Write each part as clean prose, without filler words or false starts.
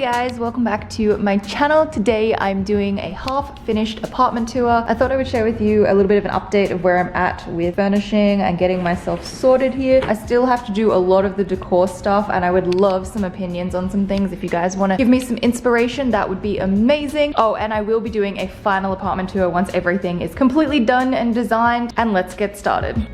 Hey guys, welcome back to my channel. Today I'm doing a half-finished apartment tour. I thought I would share with you a little bit of an update of where I'm at with furnishing and getting myself sorted here. I still have to do a lot of the decor stuff and I would love some opinions on some things. If you guys want to give me some inspiration, that would be amazing. Oh, and I will be doing a final apartment tour once everything is completely done and designed, and let's get started.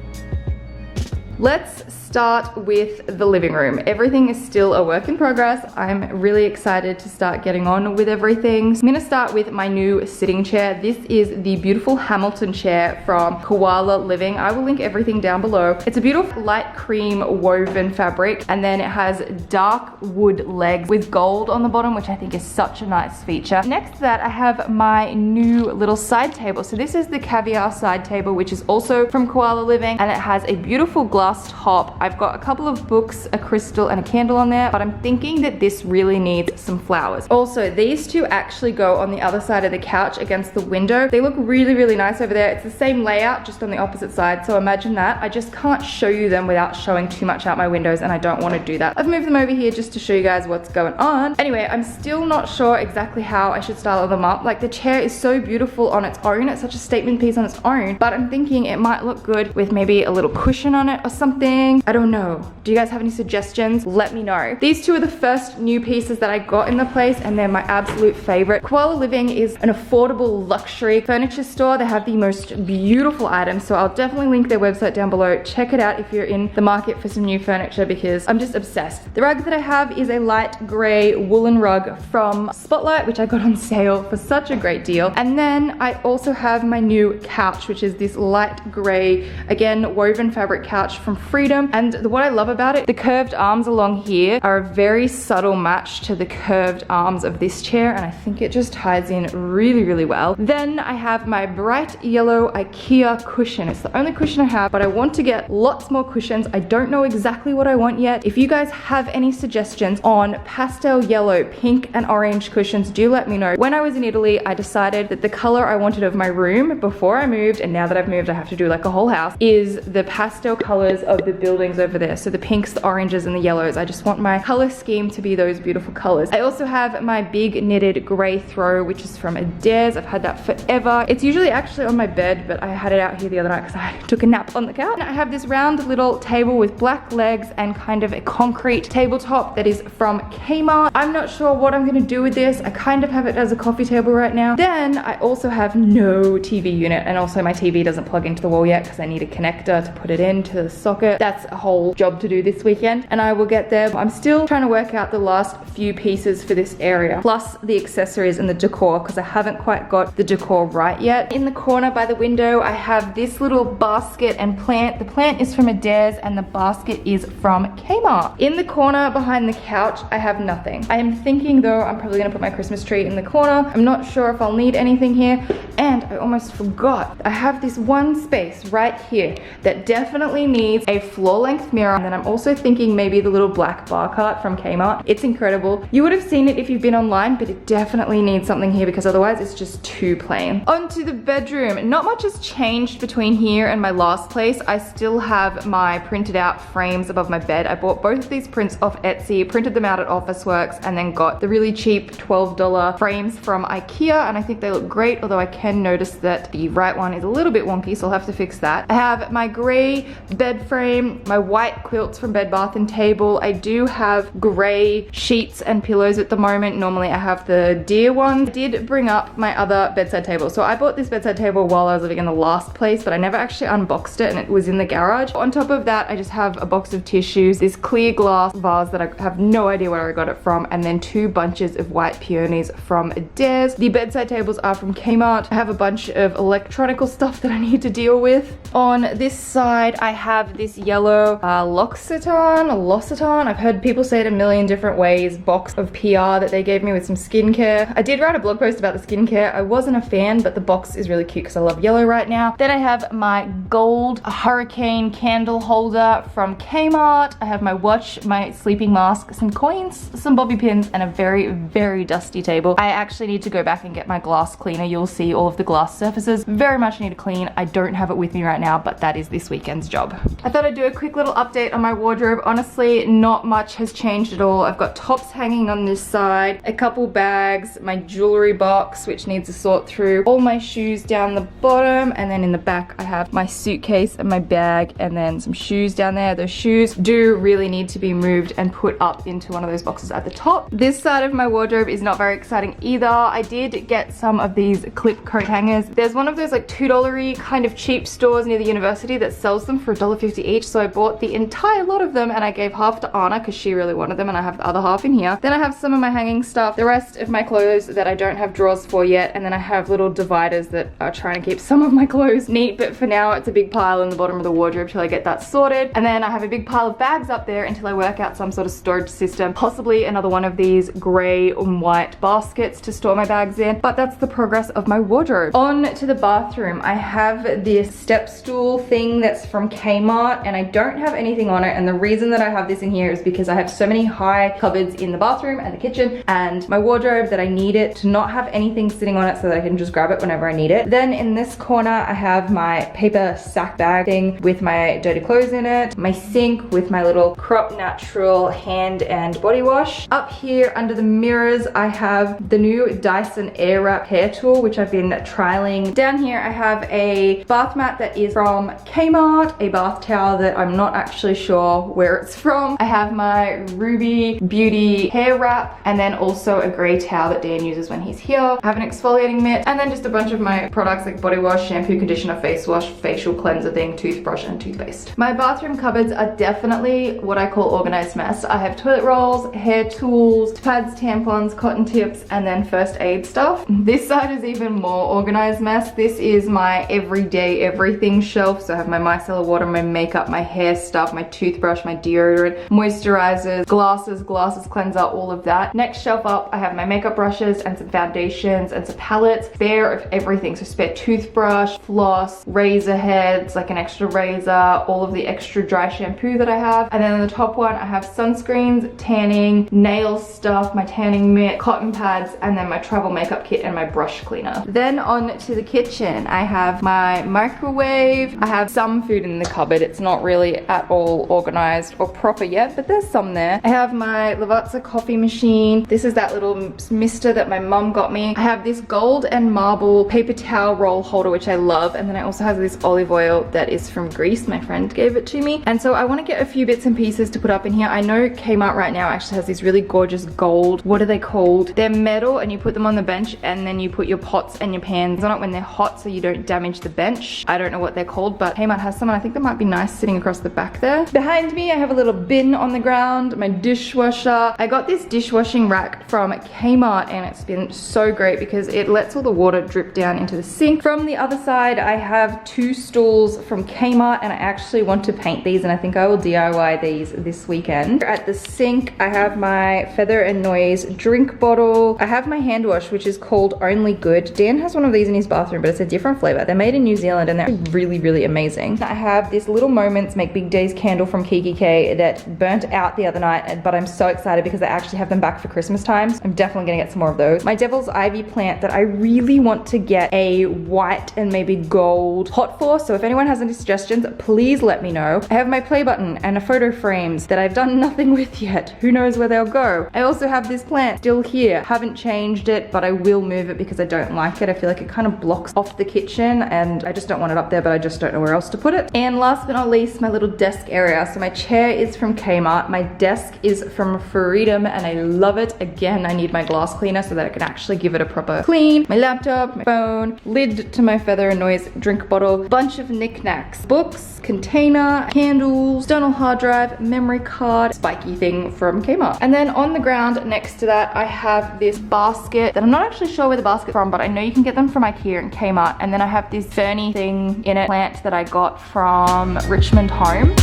Let's start with the living room. Everything is still a work in progress. I'm really excited to start getting on with everything. So I'm gonna start with my new sitting chair. This is the beautiful Hamilton chair from Koala Living. I will link everything down below. It's a beautiful light cream woven fabric, and then it has dark wood legs with gold on the bottom, which I think is such a nice feature. Next to that, I have my new little side table. So this is the caviar side table, which is also from Koala Living, and it has a beautiful glass top. I've got a couple of books, a crystal, and a candle on there, but I'm thinking that this really needs some flowers. Also, these two actually go on the other side of the couch against the window. They look really, really nice over there. It's the same layout, just on the opposite side, so imagine that. I just can't show you them without showing too much out my windows, and I don't want to do that. I've moved them over here just to show you guys what's going on. Anyway, I'm still not sure exactly how I should style them up. Like, the chair is so beautiful on its own. It's such a statement piece on its own, but I'm thinking it might look good with maybe a little cushion on it or something. I don't know. Do you guys have any suggestions? Let me know. These two are the first new pieces that I got in the place, and they're my absolute favorite. Koala Living is an affordable luxury furniture store. They have the most beautiful items, so I'll definitely link their website down below. Check it out if you're in the market for some new furniture, because I'm just obsessed. The rug that I have is a light gray woolen rug from Spotlight, which I got on sale for such a great deal. And then I also have my new couch, which is this light gray, again, woven fabric couch from Freedom. And what I love about it, the curved arms along here are a very subtle match to the curved arms of this chair, and I think it just ties in really, really well. Then I have my bright yellow IKEA cushion. It's the only cushion I have, but I want to get lots more cushions. I don't know exactly what I want yet. If you guys have any suggestions on pastel yellow, pink, and orange cushions, do let me know. When I was in Italy, I decided that the color I wanted of my room before I moved, and now that I've moved I have to do like a whole house, is the pastel colors of the buildings over there. So the pinks, the oranges, and the yellows. I just want my color scheme to be those beautiful colors. I also have my big knitted gray throw, which is from Adairs. I've had that forever. It's usually actually on my bed, but I had it out here the other night because I took a nap on the couch. And I have this round little table with black legs and kind of a concrete tabletop that is from Kmart. I'm not sure what I'm gonna do with this. I kind of have it as a coffee table right now. Then I also have no TV unit, and also my TV doesn't plug into the wall yet because I need a connector to put it into the socket. That's a whole job to do this weekend, and I will get there. I'm still trying to work out the last few pieces for this area, plus the accessories and the decor, because I haven't quite got the decor right yet. In the corner by the window, I have this little basket and plant. The plant is from Adairs and the basket is from Kmart. In the corner behind the couch, I have nothing. I am thinking though, I'm probably gonna put my Christmas tree in the corner. I'm not sure if I'll need anything here, and I almost forgot. I have this one space right here that definitely needs a floor-length mirror, and then I'm also thinking maybe the little black bar cart from Kmart. It's incredible. You would have seen it if you've been online, but it definitely needs something here because otherwise it's just too plain. Onto the bedroom. Not much has changed between here and my last place. I still have my printed out frames above my bed. I bought both of these prints off Etsy, printed them out at Officeworks, and then got the really cheap $12 frames from IKEA, and I think they look great, although I can notice that the right one is a little bit wonky, so I'll have to fix that. I have my gray bed frame, my white quilts from Bed Bath & Table. I do have gray sheets and pillows at the moment. Normally I have the deer one. I did bring up my other bedside table. So I bought this bedside table while I was living in the last place, but I never actually unboxed it, and it was in the garage. On top of that, I just have a box of tissues, this clear glass vase that I have no idea where I got it from, and then 2 bunches of white peonies from Adairs. The bedside tables are from Kmart. I have a bunch of electronical stuff that I need to deal with. On this side, I have this yellow L'Occitane, I've heard people say it a million different ways, box of PR that they gave me with some skincare. I did write a blog post about the skincare. I wasn't a fan, but the box is really cute because I love yellow right now. Then I have my gold hurricane candle holder from Kmart. I have my watch, my sleeping mask, some coins, some bobby pins, and a very, very dusty table. I actually need to go back and get my glass cleaner. You'll see all of the glass surfaces very much need to clean. I don't have it with me right now, but that is this weekend's job. I thought I'd do a quick little update on my wardrobe. Honestly, not much has changed at all. I've got tops hanging on this side, a couple bags, my jewelry box, which needs to sort through, all my shoes down the bottom, and then in the back I have my suitcase and my bag, and then some shoes down there. Those shoes do really need to be moved and put up into one of those boxes at the top. This side of my wardrobe is not very exciting either. I did get some of these clip coat hangers. There's one of those like $2-y kind of cheap stores near the university that sells them for $1.50 each, so I bought the entire lot of them and I gave half to Anna because she really wanted them, and I have the other half in here. Then I have some of my hanging stuff, the rest of my clothes that I don't have drawers for yet, and then I have little dividers that are trying to keep some of my clothes neat, but for now it's a big pile in the bottom of the wardrobe till I get that sorted. And then I have a big pile of bags up there until I work out some sort of storage system, possibly another one of these grey and white baskets to store my bags in, but that's the progress of my wardrobe. On to the bathroom. I have this step stool thing that's from Kmart and I don't have anything on it, and the reason that I have this in here is because I have so many high cupboards in the bathroom and the kitchen and my wardrobe that I need it to not have anything sitting on it so that I can just grab it whenever I need it. Then in this corner I have my paper sack bag thing with my dirty clothes in it, my sink with my little Crop Natural hand and body wash. Up here under the mirrors I have the new Dyson Airwrap hair tool, which I've been trialing. Down here I have a bath mat that is from Kmart, a bath towel that I'm not actually sure where it's from. I have my Ruby Beauty hair wrap, and then also a grey towel that Dan uses when he's here. I have an exfoliating mitt, and then just a bunch of my products like body wash, shampoo, conditioner, face wash, facial cleanser thing, toothbrush, and toothpaste. My bathroom cupboards are definitely what I call organized mess. I have toilet rolls, hair tools, pads, tampons, cotton tips, and then first aid stuff. This side is even more organized mess. This is my everyday everything shelf. So I have my micellar water, my makeup, my hair stuff, my toothbrush, my deodorant, moisturizers, glasses cleanser, all of that. Next shelf up, I have my makeup brushes and some foundations and some palettes. Bare of everything. So spare toothbrush, floss, razor heads, like an extra razor, all of the extra dry shampoo that I have. And then on the top one, I have sunscreens, tanning, nail stuff, my tanning mitt, cotton pads, and then my travel makeup kit and my brush cleaner. Then on to the kitchen, I have my microwave. I have some food in the cupboard. It's not really at all organized or proper yet, but there's some there. I have my Lavazza coffee machine. This is that little mister that my mum got me. I have this gold and marble paper towel roll holder, which I love. And then I also have this olive oil that is from Greece. My friend gave it to me. And so I want to get a few bits and pieces to put up in here. I know Kmart right now actually has these really gorgeous gold, what are they called? They're metal and you put them on the bench and then you put your pots and your pans on it when they're hot so you don't damage the bench. I don't know what they're called, but Kmart has some and I think they might be nice sitting across the back there. Behind me, I have a little bin on the ground, my dishwasher. I got this dishwashing rack from Kmart and it's been so great because it lets all the water drip down into the sink. From the other side, I have two stools from Kmart and I actually want to paint these and I think I will DIY these this weekend. At the sink, I have my Feather and Noise drink bottle. I have my hand wash, which is called Only Good. Dan has one of these in his bathroom, but it's a different flavor. They're made in New Zealand and they're really, really amazing. I have this Little Moments Make Big Days candle from Kiki K that burnt out the other night, but I'm so excited because I actually have them back for Christmas times. I'm definitely gonna get some more of those. My Devil's Ivy plant that I really want to get a white and maybe gold pot for, so if anyone has any suggestions, please let me know. I have my play button and a photo frames that I've done nothing with yet. Who knows where they'll go. I also have this plant still here. Haven't changed it, but I will move it because I don't like it. I feel like it kind of blocks off the kitchen and I just don't want it up there, but I just don't know where else to put it. And last but not least, my little desk area. So my chair is from Kmart. My desk is from Freedom and I love it. Again, I need my glass cleaner so that I can actually give it a proper clean. My laptop, my phone, lid to my Feather and Noise drink bottle, bunch of knickknacks, books, container, candles, external hard drive, memory card, spiky thing from Kmart. And then on the ground next to that, I have this basket that I'm not actually sure where the basket's from, but I know you can get them from IKEA and Kmart. And then I have this ferny thing in it, plant that I got from Richmond Home.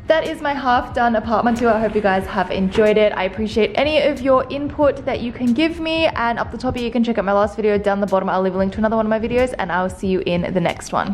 That is my half done apartment tour. I hope you guys have enjoyed it. I appreciate any of your input that you can give me. And up the top here, you can check out my last video. Down the bottom, I'll leave a link to another one of my videos and I'll see you in the next one.